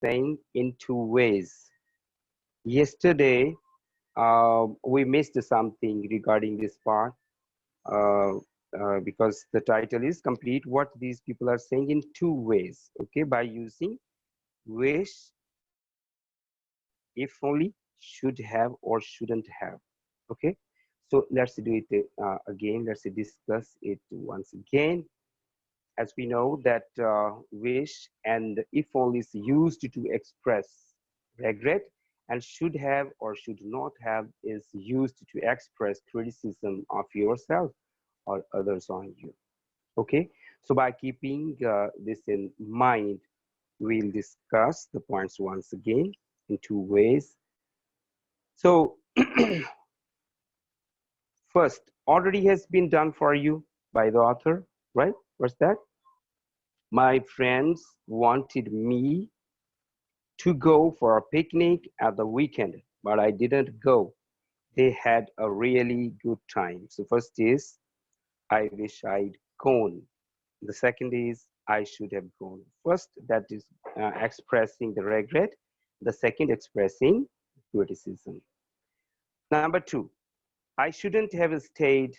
saying in two ways. Yesterday, we missed something regarding this part uh, because the title is complete what these people are saying in two ways, okay, by using wish, if only, should have, or shouldn't have. Okay, so let's do it again. Let's discuss it once again. As we know that wish and if only is used to express regret, and should have or should not have is used to express criticism of yourself or others on you. Okay, so by keeping this in mind, we'll discuss the points once again in two ways. So first, already has been done for you by the author, right? What's that? My friends wanted me to go for a picnic at the weekend, but I didn't go. They had a really good time. So first is, I wish I'd gone. The second is, I should have gone. First, that is expressing the regret. The second, expressing criticism. Number two, I shouldn't have stayed.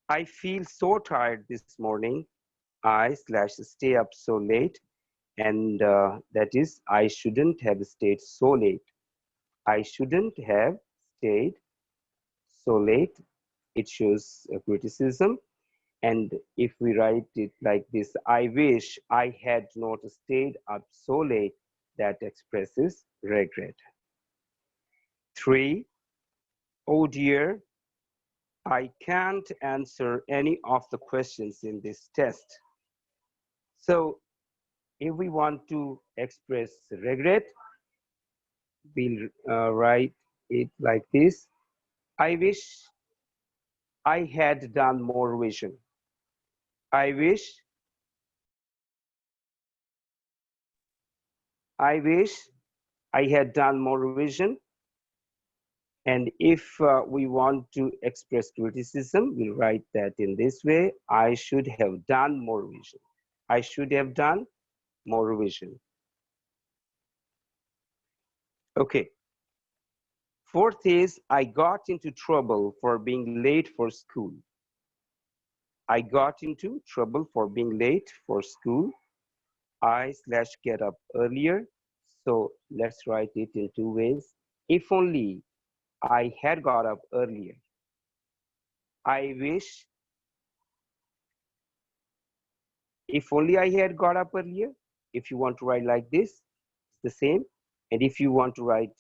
I feel so tired this morning. I slash stay up so late. And that is, I shouldn't have stayed so late. I shouldn't have stayed so late. It shows criticism. And if we write it like this, I wish I had not stayed up so late, that expresses regret. Three, oh dear, I can't answer any of the questions in this test. So if we want to express regret, we'll write it like this. I wish I had done more revision. I wish I wish I had done more revision. And if we want to express criticism, we'll write that in this way. I should have done more revision. I should have done more revision. Okay. Fourth is, I got into trouble for being late for school. I got into trouble for being late for school. I slash get up earlier. So let's write it in two ways. If only I had got up earlier. I wish, if only I had got up earlier. If you want to write like this, it's the same. And if you want to write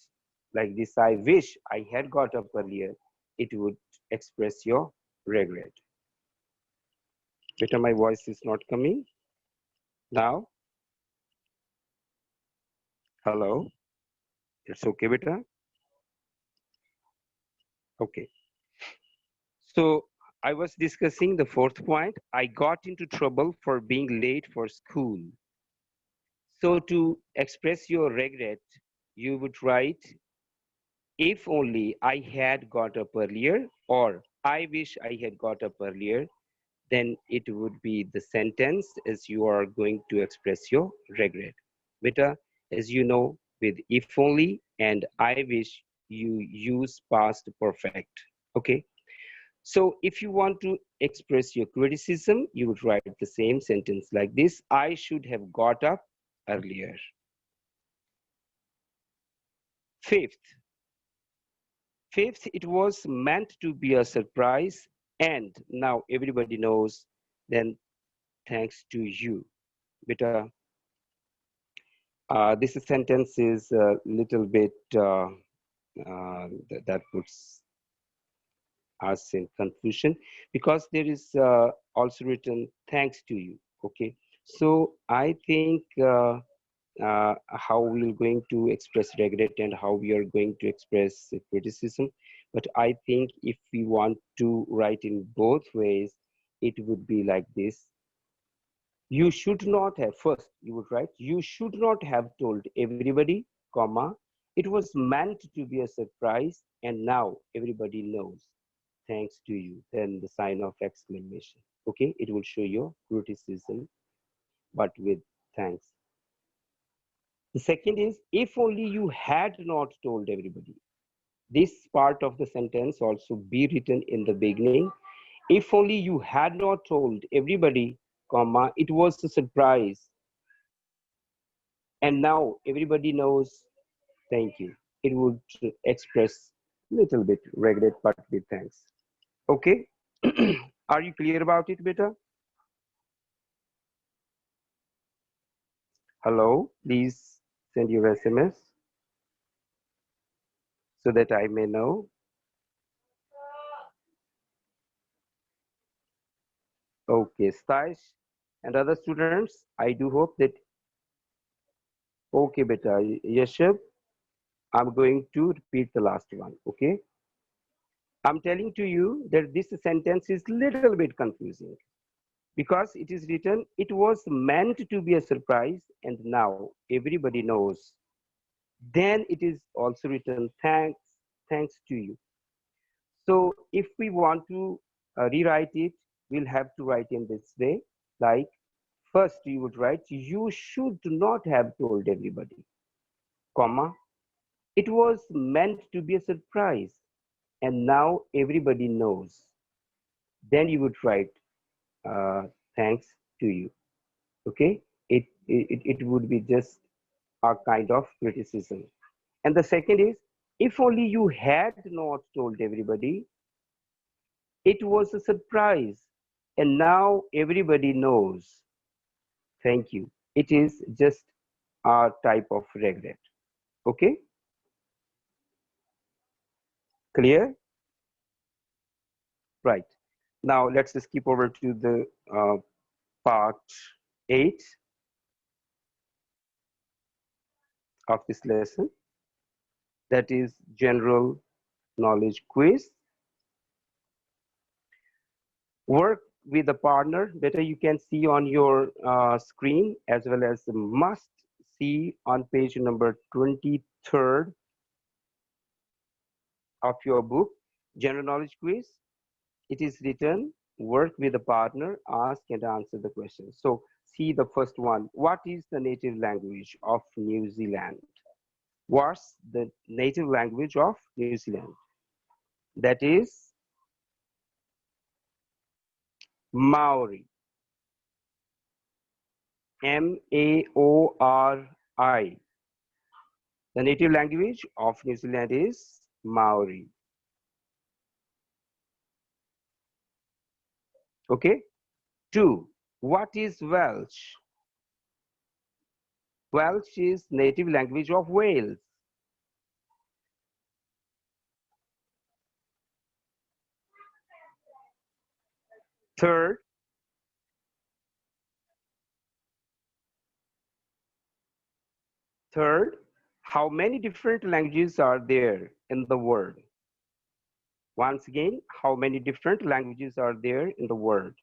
like this, I wish I had got up earlier, it would express your regret. Better, my voice is not coming. Now, hello. It's okay, beta. Okay. So I was discussing the fourth point. I got into trouble for being late for school. So to express your regret, you would write, if only I had got up earlier, or I wish I had got up earlier, then it would be the sentence as you are going to express your regret. Beta, as you know, with if only and I wish, you use past perfect. Okay. So if you want to express your criticism, you would write the same sentence like this. I should have got up earlier. Fifth, it was meant to be a surprise, and now everybody knows, then thanks to you. Beta, this sentence is a little bit, that puts us in confusion because there is also written thanks to you. Okay, so I think how we're going to express regret and how we are going to express criticism, but I think if we want to write in both ways, it would be like this. You should not have, first you would write, you should not have told everybody, comma, it was meant to be a surprise and now everybody knows, thanks to you, then the sign of exclamation. Okay, it will show your criticism but with thanks. The second is, if only you had not told everybody. This part of the sentence also be written in the beginning. If only you had not told everybody, comma, it was a surprise. And now everybody knows, thank you. It would express little bit regret, but with thanks. Okay? Are you clear about it, beta? Hello? Please send your SMS so that I may know. Okay, Stash and other students, I do hope that, okay, beta, Yashab, I'm going to repeat the last one, okay? I'm telling to you that this sentence is little bit confusing because it is written, it was meant to be a surprise and now everybody knows. Then it is also written, thanks to you. So if we want to rewrite it, we'll have to write in this way, like first you would write, you should not have told everybody, comma, it was meant to be a surprise and now everybody knows. Then you would write, uh, thanks to you, okay? It would be just a kind of criticism. And the second is, if only you had not told everybody, it was a surprise and now everybody knows. Thank you. It is just a type of regret. Okay, clear? Right. Now let's skip over to the part 8 of this lesson. That is general knowledge quiz. Work with a partner. Better you can see on your screen as well as must see on page number 23rd of your book, General Knowledge Quiz. It is written, work with a partner, ask and answer the question. So see the first one. What is the native language of New Zealand? What's the native language of New Zealand? That is Maori. Maori. The native language of New Zealand is Maori. Okay. 2. What is Welsh? Welsh is native language of Wales. Third, how many different languages are there in the world? Once again, how many different languages are there in the world?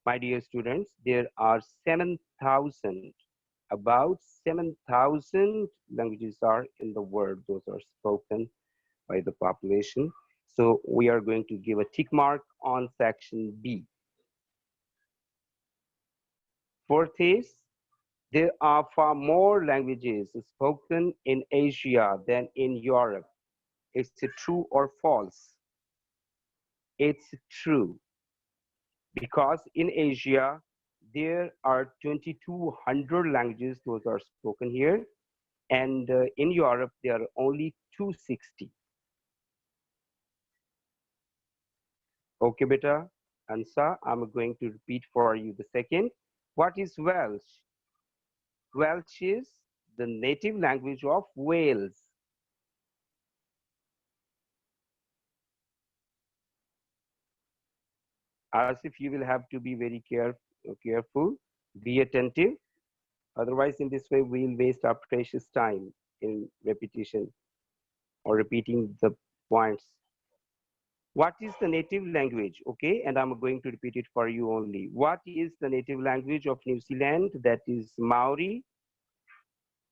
My dear students, there are 7,000. About 7,000 languages are in the world. Those are spoken by the population. So we are going to give a tick mark on section B. Fourth is, there are far more languages spoken in Asia than in Europe. Is it true or false? It's true, because in Asia, there are 2,200 languages, those are spoken here, and in Europe, there are only 260. Okay, beta, Ansa, I'm going to repeat for you the second. What is Welsh? Welsh is the native language of Wales. As if you will have to be very careful, be attentive. Otherwise, in this way, we'll waste our precious time in repetition or repeating the points. What is the native language? Okay, and I'm going to repeat it for you only. What is the native language of New Zealand? That is Maori.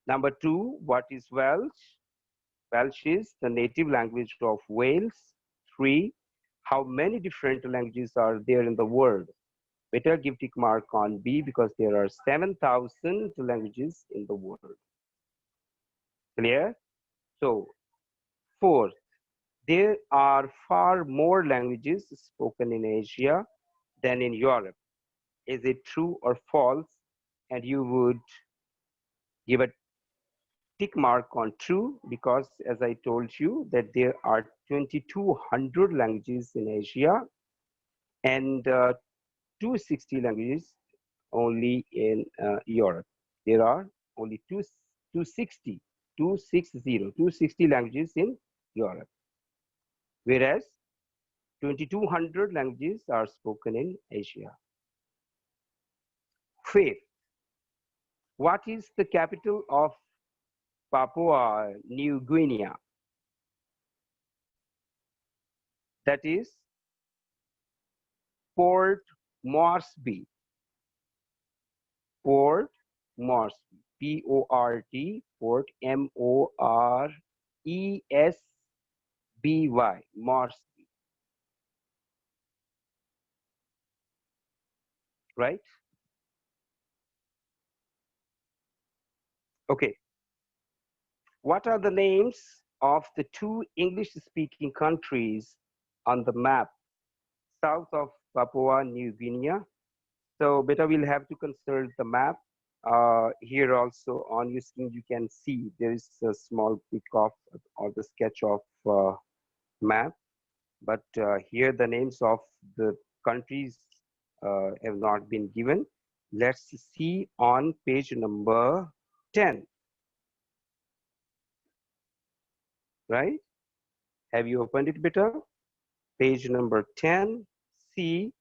Number 2, what is Welsh? Welsh is the native language of Wales. 3, how many different languages are there in the world? Better give tick mark on B because there are 7,000 languages in the world. Clear? So, fourth, there are far more languages spoken in Asia than in Europe. Is it true or false? And you would give a tick mark on true because, as I told you, that there are 2,200 languages in Asia and 260 languages only in Europe. There are only 260, 260 languages in Europe, whereas 2,200 languages are spoken in Asia. Fifth, what is the capital of Papua New Guinea? That is Port Moresby. Port Moresby. P-O-R-T, Port M-O-R-E-S-B-Y, Moresby, right? Okay. What are the names of the two English-speaking countries on the map south of Papua New Guinea? So beta will have to consult the map. Here also on your screen you can see there is a small pic of or the sketch of map, but here the names of the countries have not been given. Let's see on page number 10, right? Have you opened it, beta? Page number 10, see.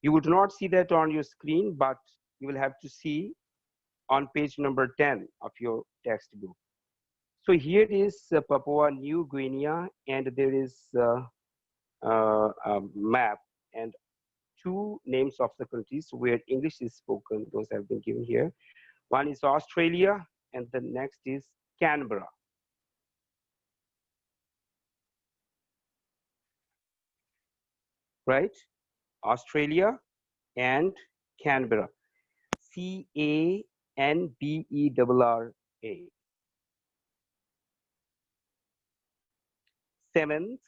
You would not see that on your screen, but you will have to see on page number 10 of your textbook. So here is Papua New Guinea, and there is a map and two names of the countries where English is spoken. Those have been given here. One is Australia, and the next is Canberra. Right? Australia and Canberra. C-A-N-B-E-R-R-A. Seventh,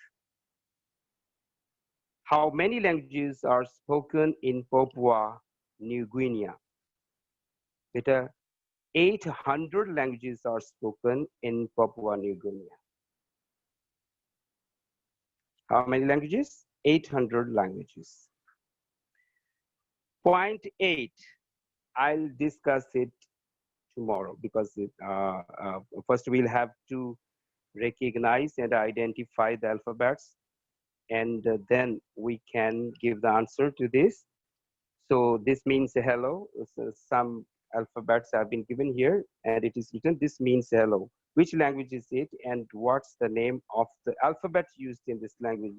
how many languages are spoken in Papua New Guinea? Beta, 800 languages are spoken in Papua New Guinea. How many languages? 800 languages. Point 8, I'll discuss it tomorrow because first we'll have to recognize and identify the alphabets, and then we can give the answer to this. So this means hello. So some alphabets have been given here and it is written, this means hello. Which language is it and what's the name of the alphabet used in this language?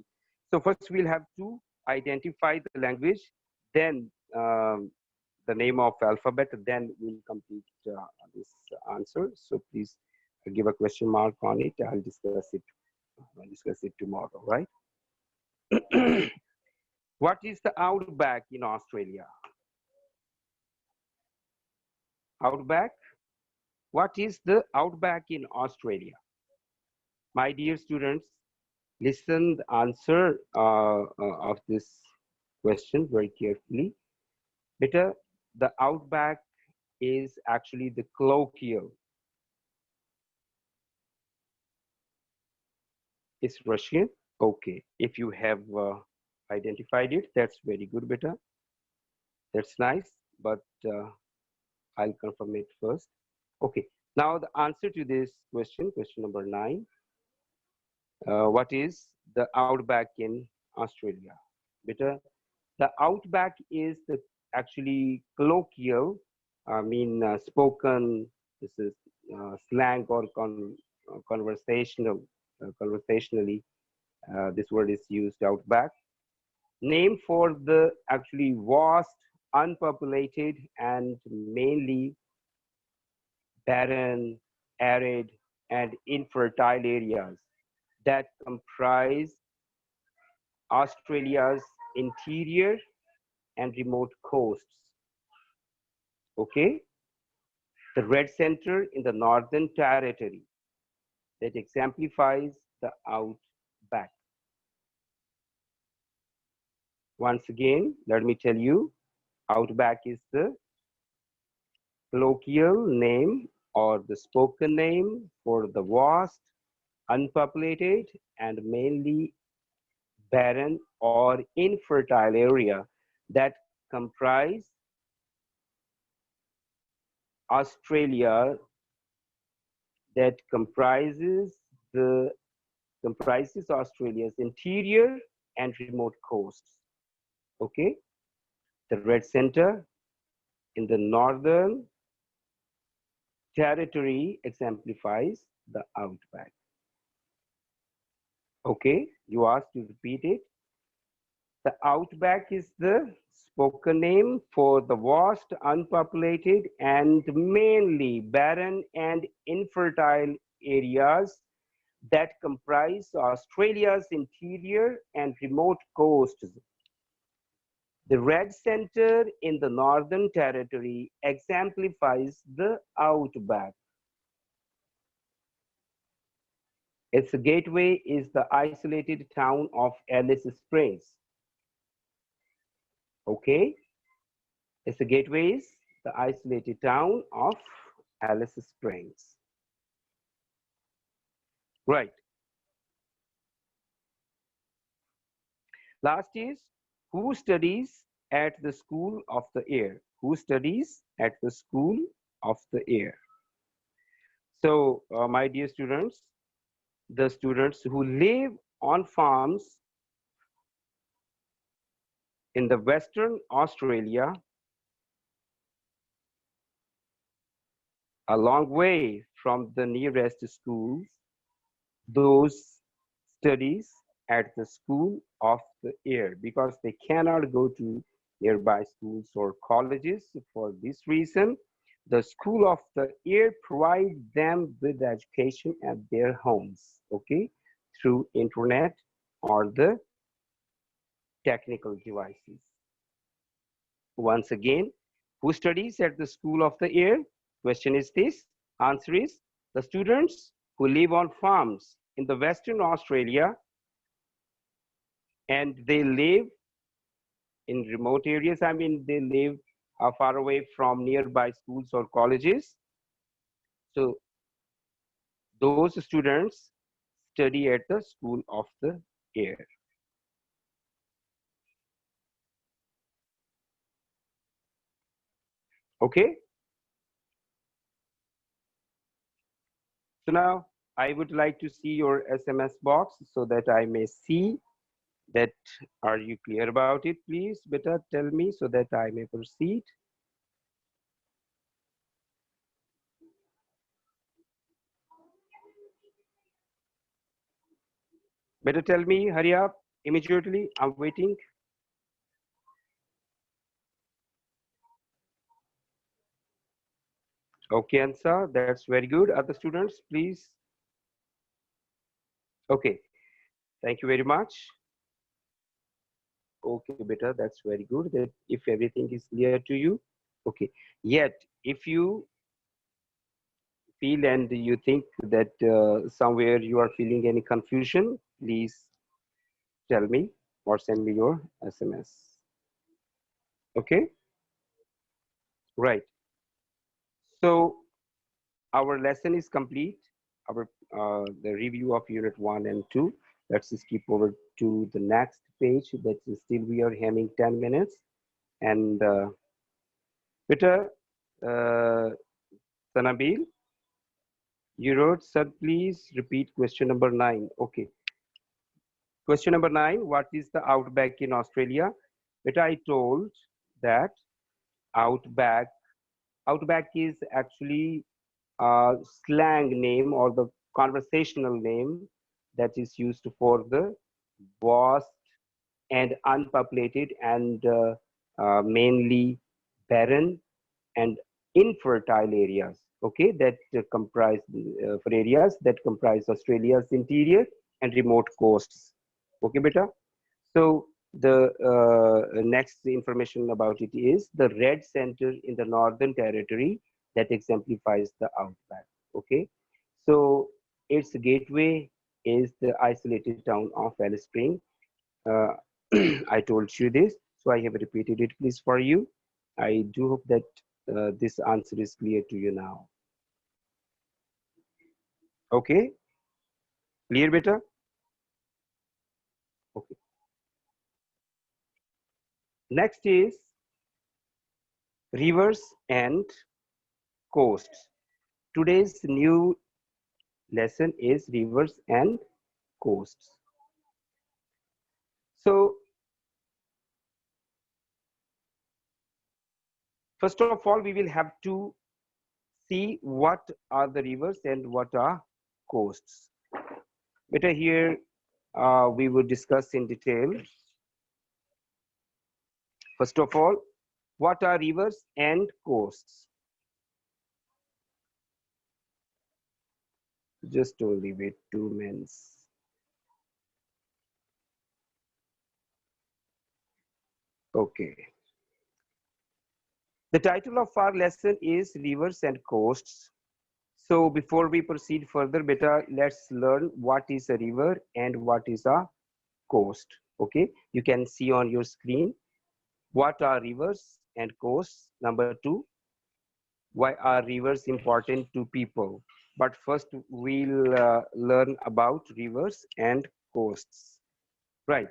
So first we'll have to identify the language, then the name of alphabet, then we'll complete this answer. So please give a question mark on it. I'll discuss it tomorrow, right? What is the outback in Australia? Outback? What is the outback in Australia? My dear students, listen the answer of this question very carefully. Better, the outback is actually the colloquial. It's Russian. Okay, if you have identified it, that's very good, beta. That's nice, but I'll confirm it first. Okay, now the answer to this question, question number 9. What is the outback in Australia? Beta, the outback is the actually colloquial, I mean spoken, this is slang or conversationally, this word is used, outback. Name for the actually vast, unpopulated, and mainly barren, arid, and infertile areas that comprise Australia's interior and remote coasts. Okay? The red center in the Northern Territory that exemplifies the outback. Once again, let me tell you, outback is the colloquial name or the spoken name for the vast, unpopulated, and mainly barren or infertile area that comprise Australia, that the comprises Australia's interior and remote coasts. Okay, the red center in the Northern Territory exemplifies the outback. Okay, you asked to repeat it. The outback is the spoken name for the vast, unpopulated, and mainly barren and infertile areas that comprise Australia's interior and remote coasts. The red center in the Northern Territory exemplifies the outback. Its gateway is the isolated town of Alice Springs. Okay, its gateway is the isolated town of Alice Springs. Right. Last is who studies at the School of the Air? Who studies at the School of the Air? So, my dear students, the students who live on farms in the Western Australia, a long way from the nearest schools, those studies at the School of the Air because they cannot go to nearby schools or colleges. For this reason, the School of the Air provides them with education at their homes, okay, through internet or the technical devices. Once again, who studies at the School of the Air? Question is this. Answer is the students who live on farms in the Western Australia and they live in remote areas. I mean, they live far away from nearby schools or colleges. So those students study at the School of the Air. Okay. So now I would like to see your SMS box so that I may see that. Are you clear about it? Please, beta, tell me so that I may proceed. Better tell me, hurry up immediately. I'm waiting. Okay, Ansa, that's very good. Other students, please. Okay, thank you very much. Okay, beta, that's very good. That if everything is clear to you. Okay, yet if you feel and you think that somewhere you are feeling any confusion, please tell me or send me your SMS. Okay, right. So our lesson is complete. Our the review of unit 1 and 2. Let's skip over to the next page. That is still we are having 10 minutes. And Peter, Sanabil, you wrote, sir, please repeat question number 9. Okay. Question number 9, what is the outback in Australia? But I told that outback, outback is actually a slang name or the conversational name that is used for the vast and unpopulated and mainly barren and infertile areas, okay, that comprise for areas that comprise Australia's interior and remote coasts. Okay, beta. So the next information about it is the red center in the Northern Territory that exemplifies the outback. Okay, so its gateway is the isolated town of Alice Spring. Uh, I told you this, so I have repeated it, please, for you. I do hope that this answer is clear to you now. Okay, clear, beta? Okay. Next is rivers and coasts. Today's new lesson is rivers and coasts. So, first of all, we will have to see what are the rivers and what are coasts. Better here, we will discuss in detail. First of all, what are rivers and coasts? Just only wait 2 minutes. Okay. The title of our lesson is Rivers and Coasts. So before we proceed further, beta, let's learn what is a river and what is a coast. Okay, you can see on your screen what are rivers and coasts. Number two, why are rivers important to people? But first, we'll learn about rivers and coasts. Right.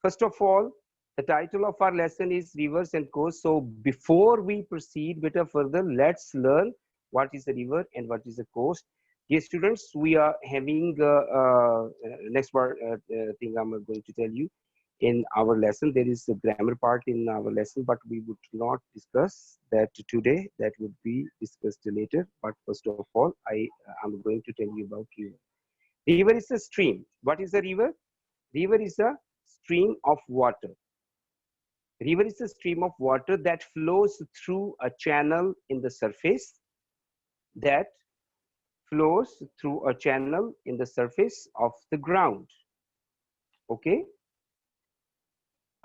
First of all, the title of our lesson is Rivers and Coasts. So before we proceed better further, let's learn what is a river and what is a coast. Dear students, we are having next part thing I'm going to tell you. In our lesson, there is a grammar part in our lesson, but we would not discuss that today. That would be discussed later. But first of all, I am going to tell you about river. River is a stream. What is a river? River is a stream of water. River is a stream of water that flows through a channel in the surface, that flows through a channel in the surface of the ground. Okay?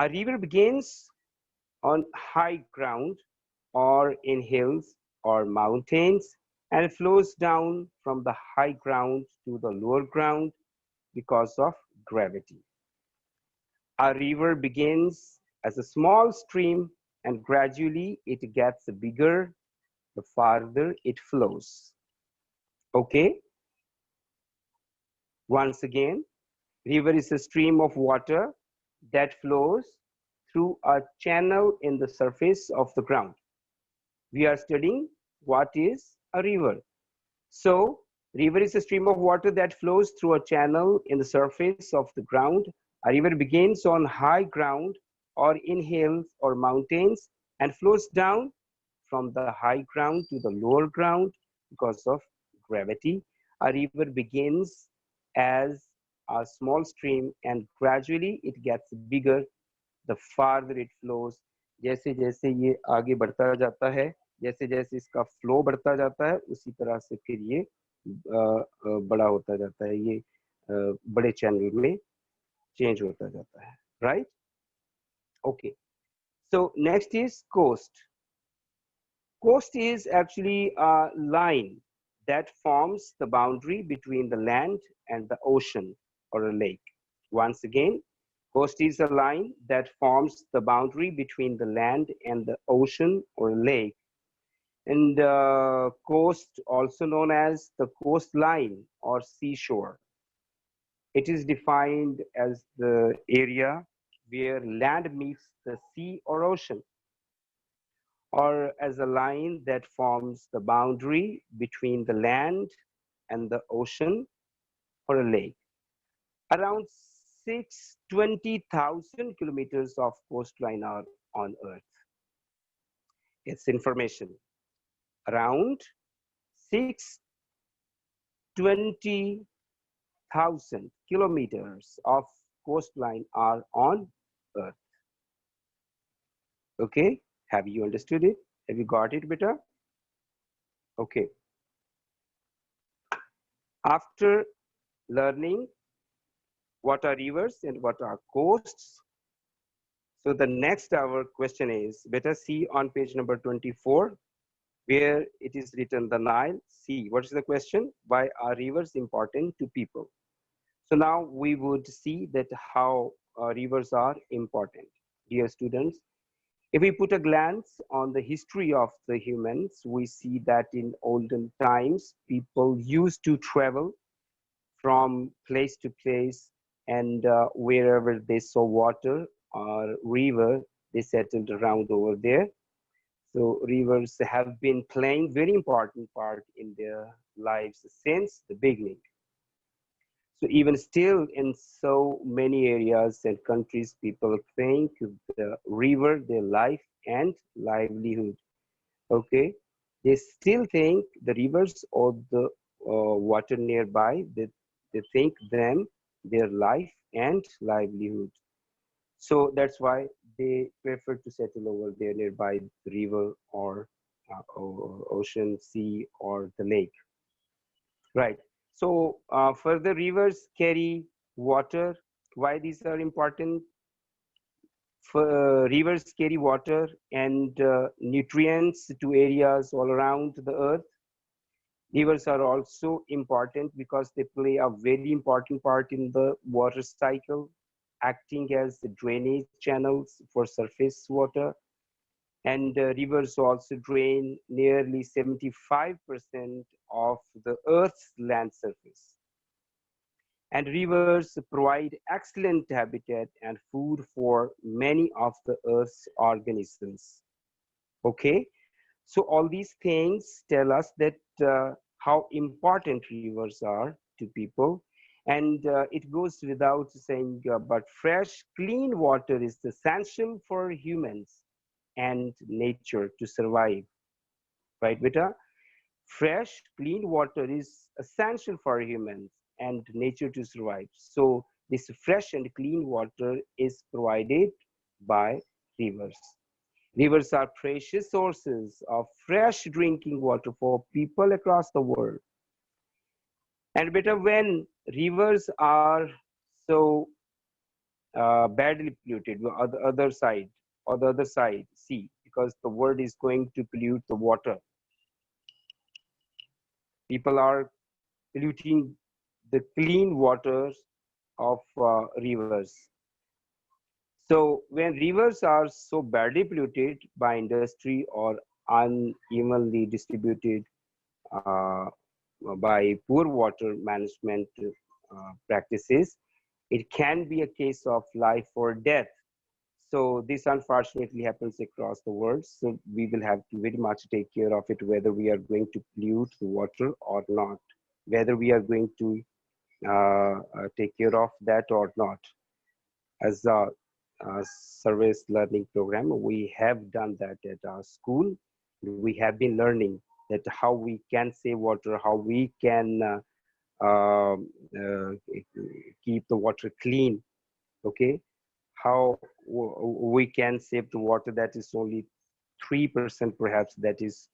A river begins on high ground or in hills or mountains and flows down from the high ground to the lower ground because of gravity. A river begins as a small stream and gradually it gets bigger the farther it flows. Okay? Once again, river is a stream of water that flows through a channel in the surface of the ground. We are studying what is a river. So, river is a stream of water that flows through a channel in the surface of the ground. A river begins on high ground or in hills or mountains and flows down from the high ground to the lower ground because of gravity. A river begins as a small stream and gradually it gets bigger the farther it flows. जैसे जैसे ये आगे बढ़ता जाता है, जैसे जैसे इसका फ्लो बढ़ता जाता है, उसी तरह से फिर ये बड़ा होता जाता है, ये बड़े चैनल में चेंज होता जाता है, right? Okay. So next is coast. Coast is actually a line that forms the boundary between the land and the ocean or a lake. Once again, coast is a line that forms the boundary between the land and the ocean or lake. And coast, also known as the coastline or seashore. It is defined as the area where land meets the sea or ocean, or as a line that forms the boundary between the land and the ocean or a lake. Around 620,000 kilometers of coastline are on Earth. It's information. Around 620,000 kilometers of coastline are on Earth. Okay, have you understood it? Have you got it, beta? Okay. After learning what are rivers and what are coasts, so the next our question is, beta, see on page number 24. where it is written the Nile Sea. What is the question? Why are rivers important to people? So now we would see that how rivers are important. Dear students, if we put a glance on the history of the humans, we see that in olden times, people used to travel from place to place, and wherever they saw water or river, they settled around over there. So rivers have been playing very important part in their lives since the beginning. So even still in so many areas and countries, people think the river their life and livelihood. Okay, they still think the rivers or the water nearby. They think them their life and livelihood. So that's why they prefer to settle over there nearby the river or ocean, sea, or the lake. Right. So further, rivers carry water. Why these are important? Rivers carry water and nutrients to areas all around the earth. Rivers are also important because they play a very important part in the water cycle, acting as the drainage channels for surface water. And rivers also drain nearly 75% of the Earth's land surface. And rivers provide excellent habitat and food for many of the Earth's organisms. Okay, so all these things tell us that how important rivers are to people. And it goes without saying, but fresh, clean water is essential for humans and nature to survive. Right, Beta? Fresh, clean water is essential for humans and nature to survive. So this fresh and clean water is provided by rivers. Rivers are precious sources of fresh drinking water for people across the world. And better when rivers are so badly polluted, the other side, sea, because the world is going to pollute the water. People are polluting the clean waters of rivers. So when rivers are so badly polluted by industry or unevenly distributed uh, by poor water management practices, it can be a case of life or death. So this unfortunately happens across the world. So we will have to very much take care of it, whether we are going to pollute the water or not, whether we are going to take care of that or not. As a service learning program, we have done that at our school. We have been learning that how we can save water, how we can keep the water clean. Okay, how we can save the water that is only 3% perhaps that is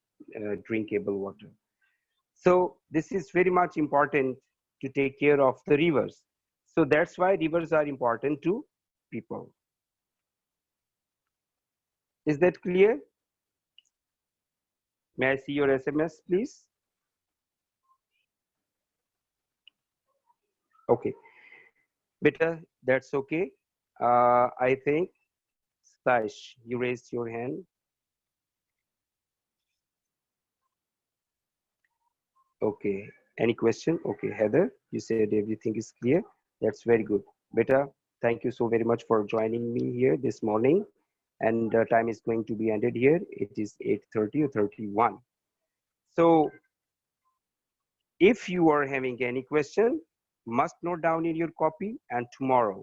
drinkable water. So this is very much important to take care of the rivers. So that's why rivers are important to people. Is that clear? May I see your SMS, please? Okay, better, that's okay. I think, Sash, you raised your hand. Okay, any question? Okay, Heather, you said everything is clear. That's very good. Beta, thank you so very much for joining me here this morning. And time is going to be ended here. It is 8:30 or 31. So if you are having any question, must note down in your copy, and tomorrow